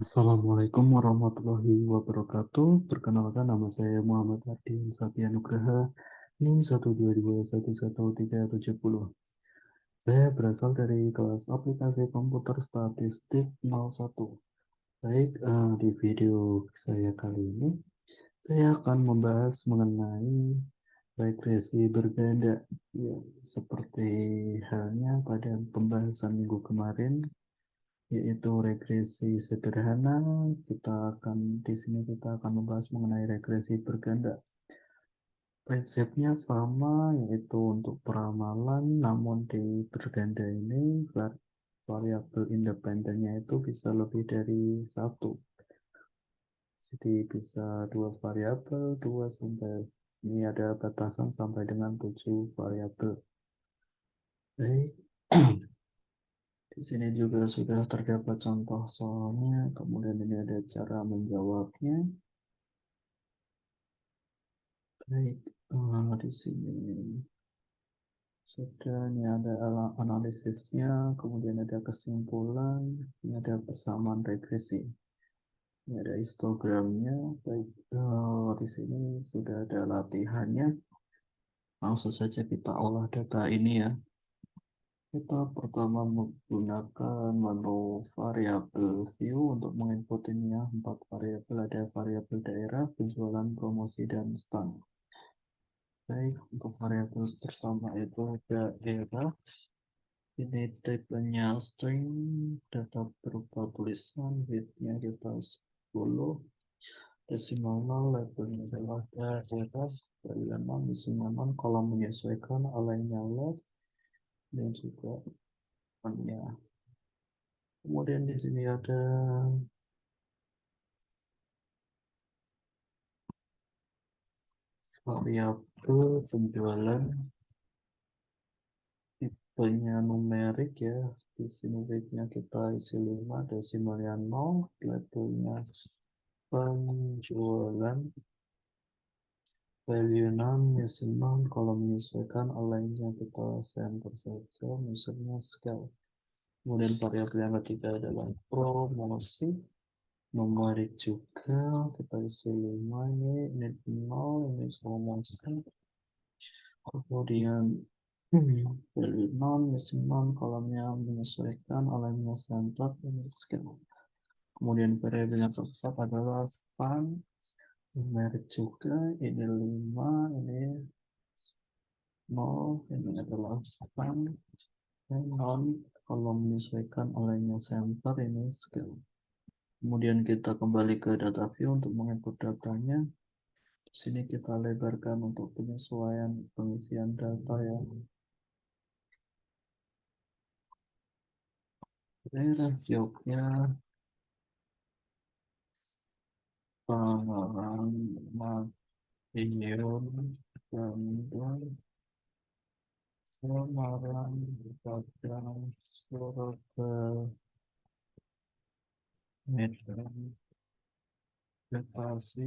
Assalamualaikum warahmatullahi wabarakatuh. Perkenalkan, nama saya Muhammad Adin Satya Nugraha, NIM 122111370. Saya berasal dari kelas aplikasi komputer statistik 01. Baik, di video saya kali ini, saya akan membahas mengenai regresi berganda. Ya, seperti halnya pada pembahasan minggu kemarin, yaitu regresi sederhana. Di sini kita akan membahas mengenai regresi berganda. Prinsipnya sama, yaitu untuk peramalan, namun di berganda ini variabel independennya itu bisa lebih dari satu. Jadi bisa dua variabel, ini ada batasan sampai dengan 7 variabel. Baik. Di sini juga sudah terdapat contoh soalnya, kemudian ini ada cara menjawabnya. Baik, di sini sudah, ini ada analisisnya, kemudian ada kesimpulan, ini ada persamaan regresi, ini ada histogramnya. Baik, di sini sudah ada latihannya. Langsung saja kita olah data ini ya. Kita pertama menggunakan menu variabel view untuk menginput ini ya. 4 variabel, ada variabel daerah, penjualan, promosi, dan stand. Baik, untuk variabel pertama itu daerah. Ini tipenya string, data berupa tulisan, width-nya kita 10, desimal 0, labelnya adalah daerah, variabel desimal 0, kolom menyesuaikan, align-nya left, dan juga ya. Kemudian di sini ada variabel penjualan, tipenya numerik ya. Di sini weightnya kita isi 5, desimalnya 0, labelnya penjualan, value none, isi 0, kalau menyesuaikan align-nya kita center saja, misalnya scale. Kemudian variabel yang ketiga adalah promosi, numerik juga, kita isi 5, ini 0, ini promosi. Kemudian value non, missing non, kolomnya menyesuaikan, align-nya center, ini scale. Kemudian variabel yang keempat adalah span, numerik juga, ini 5, ini 0, ini adalah span, dan non, kalau menyesuaikan align-nya center, ini scale. Kemudian kita kembali ke data view untuk menginput datanya. Di sini kita lebarkan untuk penyesuaian pengisian data ya. Daerah Jogja, Tangerang, Madiun, Bandung, Semarang, Padang, Surabaya, Medan, Bekasi,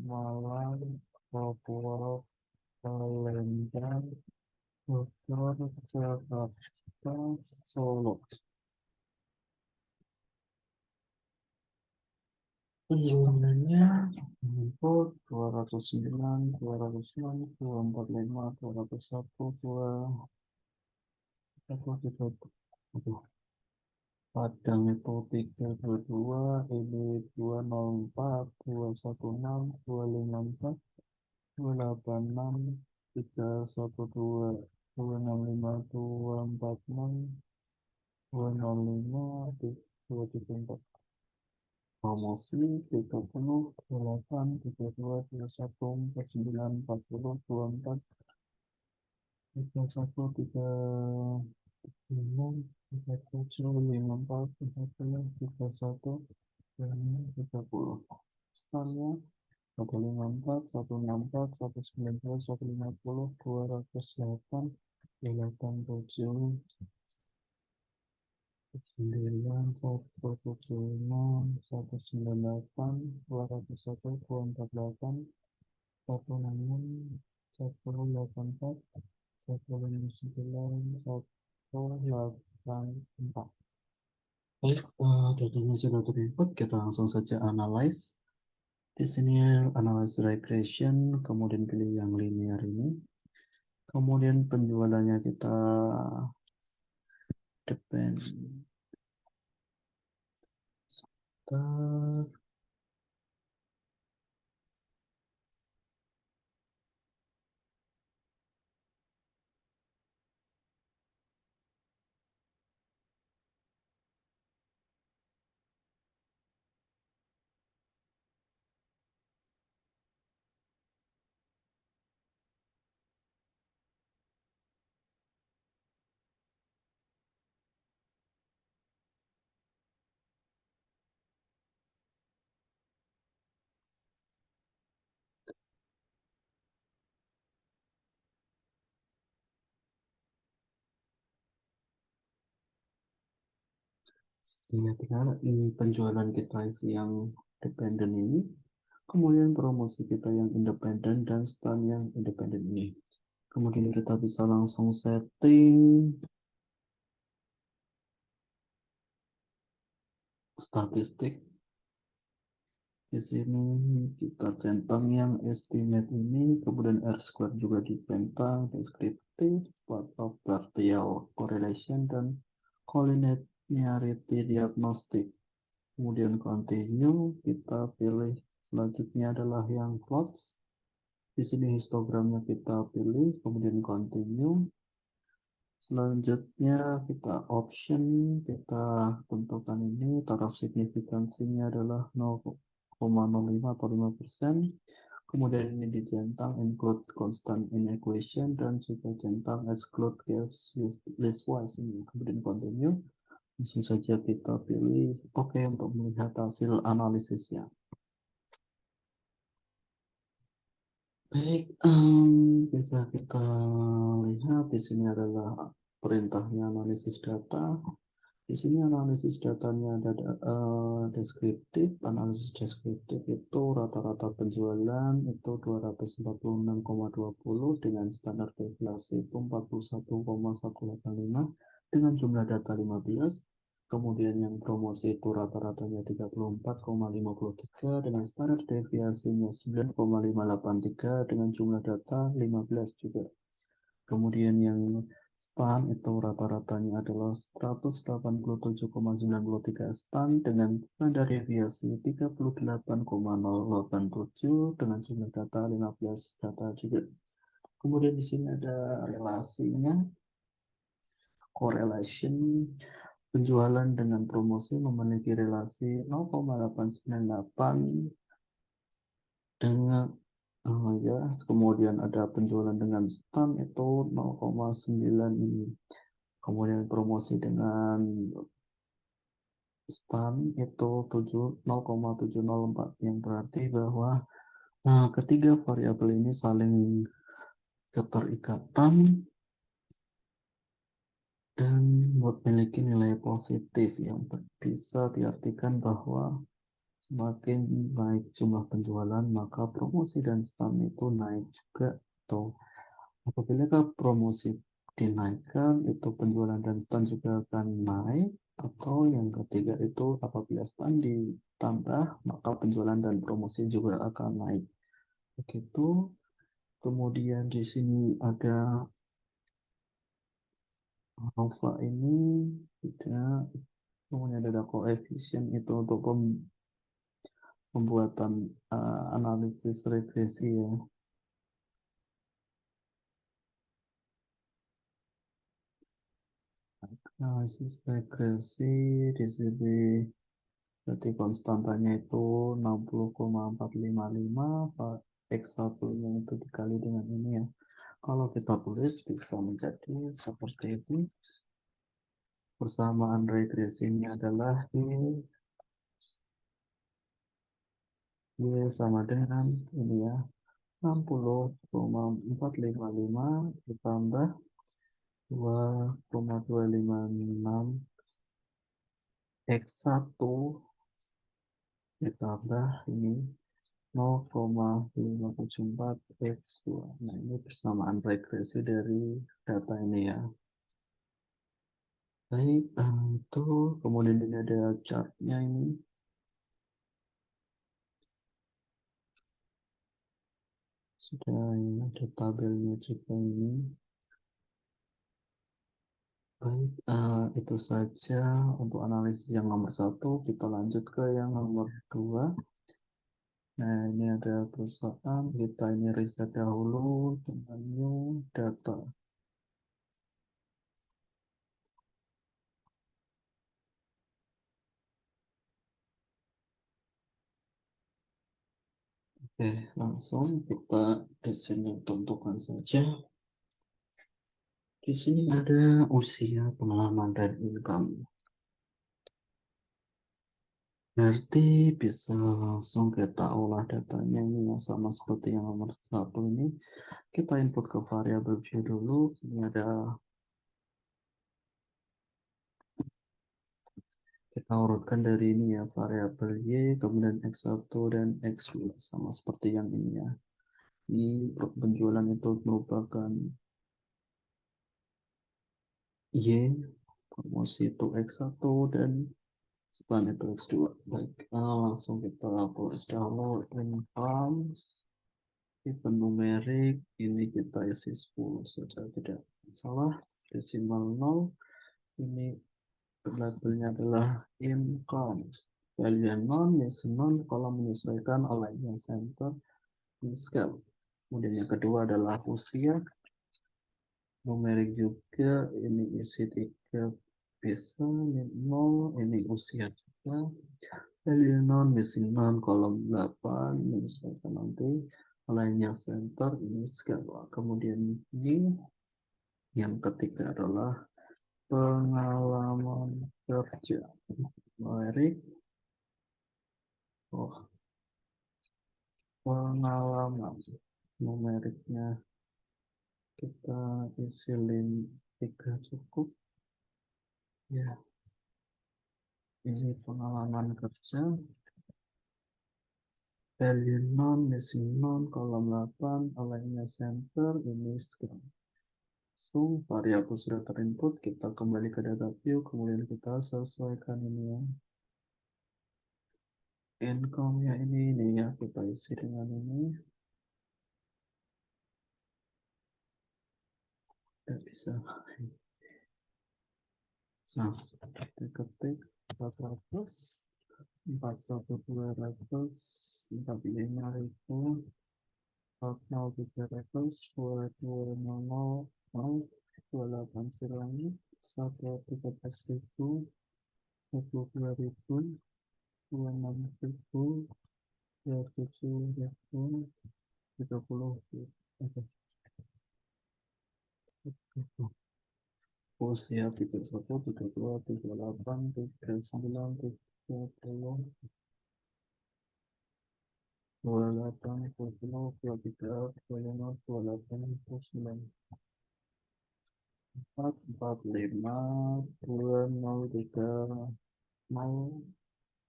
Malang, Papua, Palembang, Bogor, Jakarta, Solo. Penjualannya input 209, 206, 245, 201, 2, Padang itu 322, ini 204, 216, 254, 286, 312, 265, 246, 205, 234. Promosi 30, 28, 32, 31, 49, 40, 24, 31, 35, 37, 54, 30, 31, 30. Standnya 154, 164, 190, 150, 208, 87, 9, 176, 198, 201, 248, 166, 184, 159, 184. Baik, datanya sudah terinput, kita langsung saja analyze. Di sini analyze regression, kemudian pilih yang linear ini. Kemudian penjualannya kita depend sebentar. Lihat, ini penjualan kita isi yang dependent ini, kemudian promosi kita yang independen dan stand yang independen ini. Kemudian kita bisa langsung setting statistik. Di sini kita centang yang estimate ini, kemudian R square juga dicentang, deskriptif, plot of partial correlation, dan collinearity diagnostic. Kemudian continue, kita pilih selanjutnya adalah yang plots. Di sini histogramnya kita pilih, kemudian continue. Selanjutnya kita option, kita tentukan ini taraf signifikansinya adalah 0,05 atau 5%. Kemudian ini dicentang include constant in equation dan juga centang exclude case listwise ini. Kemudian continue. Langsung saja kita pilih OK untuk melihat hasil analisisnya. Baik, bisa kita lihat di sini adalah perintahnya analisis data. Di sini analisis datanya ada deskriptif. Analisis deskriptif itu rata-rata penjualan itu 246,20 dengan standar deviasi itu 41,185 dengan jumlah data 15. Kemudian yang promosi itu rata-ratanya 34,53 dengan standar deviasinya 9,583 dengan jumlah data 15 juga. Kemudian yang stand itu rata-ratanya adalah 187,93 stand dengan standar deviasi 38,087 dengan jumlah data 15 data juga. Kemudian di sini ada relasinya, correlation. Penjualan dengan promosi memiliki relasi 0,898 dengan ya, kemudian ada penjualan dengan stand itu 0,9 ini. Kemudian promosi dengan stand itu 0,704 yang berarti bahwa ketiga variabel ini saling keterikatan dan memiliki nilai positif yang bisa diartikan bahwa semakin naik jumlah penjualan maka promosi dan stand itu naik juga, atau apabila promosi dinaikkan itu penjualan dan stand juga akan naik, atau yang ketiga itu apabila stand ditambah maka penjualan dan promosi juga akan naik. Begitu. Kemudian di sini ada alpha ini tidak, kemudian ada koefisien itu untuk pembuatan analisis regresi ya. Analisis regresi di sini berarti konstantanya itu 60,455, X1-nya itu dikali dengan ini ya. Kalau kita tulis bisa menjadi seperti ini. Persamaan regresinya adalah Y sama dengan ini ya, 60,455 ditambah 2,256 X1 ditambah ini 0,574 X2. Nah, ini persamaan regresi dari data ini ya. Baik, itu kemudian ini ada chartnya ini. Sudah ada tabelnya juga ini. Baik, itu saja untuk analisis yang nomor 1. Kita lanjut ke yang nomor 2. Nah, ini ada perusahaan, kita ini riset dahulu dengan new data. Oke, langsung kita di sini tentukan saja. Di sini ada usia, pengalaman, dan income. Berarti bisa langsung kita olah datanya ini yang sama seperti yang nomor 1 ini. Kita input ke variabel view dulu. Ini ada, kita urutkan dari ini ya, variabel Y, kemudian X1 dan X2 sama seperti yang ini ya. Ini penjualan itu merupakan Y, promosi itu X1 dan stand itu X2. Baik, langsung kita tulis dahulu income. Event numerik ini kita isi 10 saja, tidak salah. Desimal 0 ini labelnya adalah income. Value non isi non kalau menyesuaikan align center in scale. Kemudian yang kedua adalah usia numerik juga, ini isi 3 bisa, ini 0 ini usia juga. Value non missing non kolom 8 menyesuaikan nanti lainnya center ini scale. Kemudian ini yang ketiga adalah pengalaman kerja numerik. Pengalaman numeriknya kita isi link 3 cukup ya. Ini pengalaman kerja, value non missing non kolom 8 align center ini scale. So, variabel sudah terinput, kita kembali ke data view, kemudian kita sesuaikan ini ya. Income-nya ini ya, kita isi dengan ini. Tidak bisa. Nah, kita ketik 400, 41.200, 45.000, 40.300, 22.00, 28 113.000, 22.000, 26.000, 27.000, 30. Usia 31, 32, 38, 39, 30, 28, 40, 23, 25, 28, 29, 4, 45, 2, 0, 3, 0,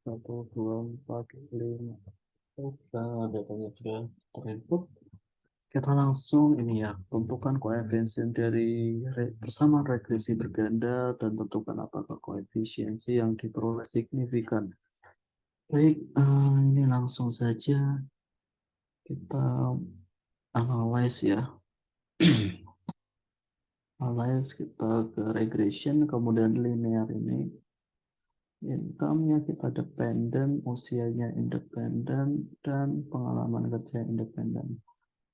1, 2, 4, 5. Oke, datanya sudah terinput. Kita langsung ini ya, tentukan koefisien dari persamaan regresi berganda dan tentukan apakah koefisiensi yang diperoleh signifikan. Baik, ini langsung saja kita analyze ya. Analyze kita ke regression, kemudian linear ini. Income-nya kita dependen, usianya independen, dan pengalaman kerja independen.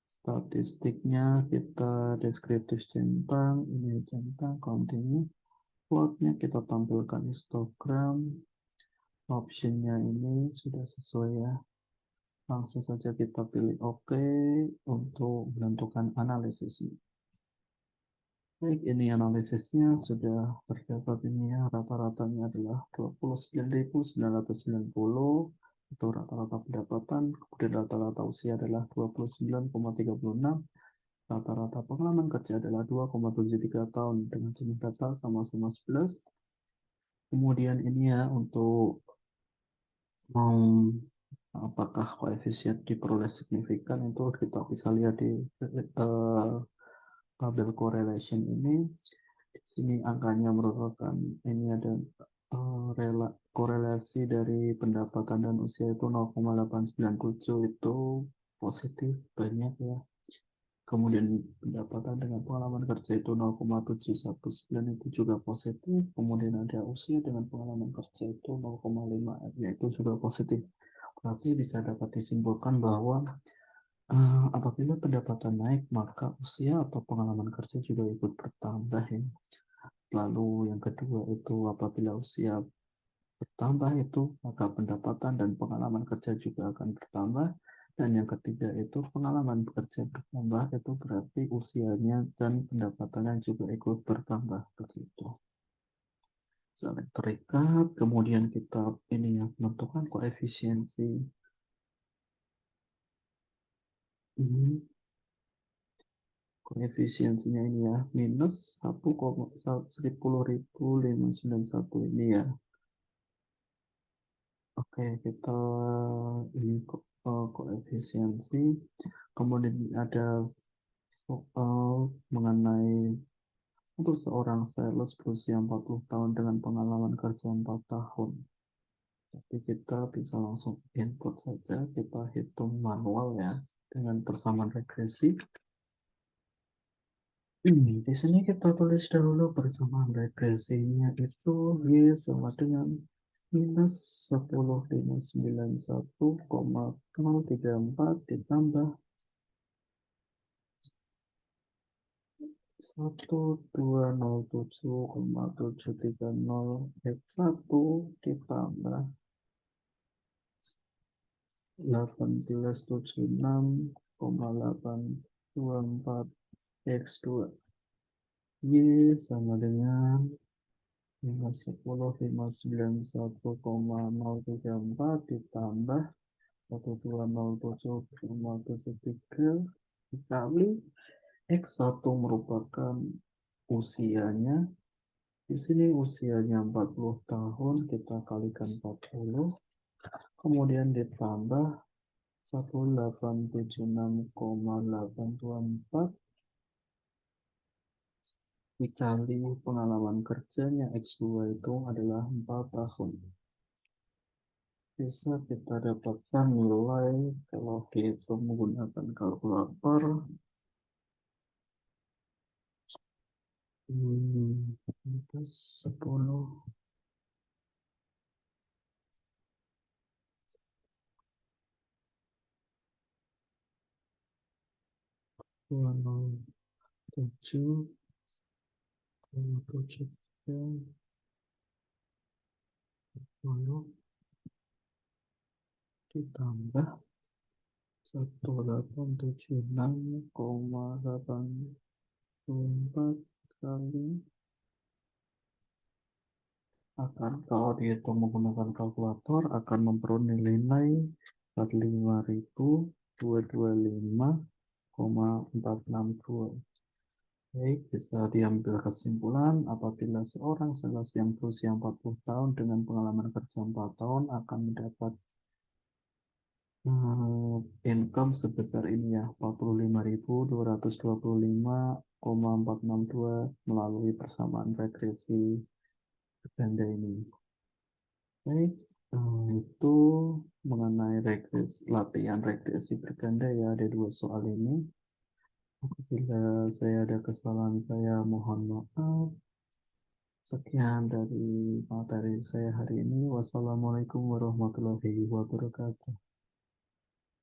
Statistiknya kita deskriptif centang, ini centang, continue. Plotnya kita tampilkan histogram. Optionnya ini sudah sesuai ya. Langsung saja kita pilih OK untuk menentukan analisisnya. Baik, ini analisisnya sudah terdapat ini ya. Rata-ratanya adalah 29.990 itu rata-rata pendapatan. Kemudian rata-rata usia adalah 29,36. Rata-rata pengalaman kerja adalah 2,73 tahun dengan jumlah data sama-sama 11. Kemudian ini ya untuk mau apakah koefisien diperoleh signifikan itu kita bisa lihat di tabel correlation ini. Di sini angkanya merupakan ini ada korelasi dari pendapatan dan usia itu 0,897 itu positif banyak ya. Kemudian pendapatan dengan pengalaman kerja itu 0,719 itu juga positif. Kemudian ada usia dengan pengalaman kerja itu 0,5 yaitu juga positif. Berarti bisa dapat disimpulkan bahwa apabila pendapatan naik maka usia atau pengalaman kerja juga ikut bertambah ya. Lalu yang kedua itu apabila usia bertambah itu maka pendapatan dan pengalaman kerja juga akan bertambah. Dan yang ketiga itu pengalaman bekerja bertambah itu berarti usianya dan pendapatannya juga ikut bertambah begitu. Saling terikat, kemudian kita ini ya menentukan koefisiensi ini, koefisiensinya ini ya minus 1,10.591 ini ya. Oke, kita ini koefisiensi, kemudian ada soal mengenai untuk seorang sales berusia 40 tahun dengan pengalaman kerja 4 tahun. Jadi kita bisa langsung input saja, kita hitung manual ya dengan persamaan regresi. Di sini kita tulis dahulu persamaan regresinya itu Y sama dengan minus 10,591,034 ditambah 1207,730 X1 ditambah 1876,824 X2 Y sama dengan minus 10,591,034 ditambah 1207,73 dikali X1 merupakan usianya. Di sini usianya 40 tahun, kita kalikan 40. Kemudian ditambah 1876,824 dikali pengalaman kerjanya X2 itu adalah 4 tahun. Bisa kita dapatkan nilai kalau dihitung menggunakan kalkulator minus 10 207 7 10 ditambah 1876,824 kali akan kalau dihitung menggunakan kalkulator akan memperoleh nilai 45.225,462. Baik, bisa diambil kesimpulan apabila seorang sales yang berusia 40 tahun dengan pengalaman kerja 4 tahun akan mendapat income sebesar ini ya 45.225,462 melalui persamaan regresi ganda ini. Baik, itu mengenai latihan regresi berganda ya, ada 2 soal ini. Apabila saya ada kesalahan saya mohon maaf. Sekian dari materi saya hari ini. Wassalamualaikum warahmatullahi wabarakatuh.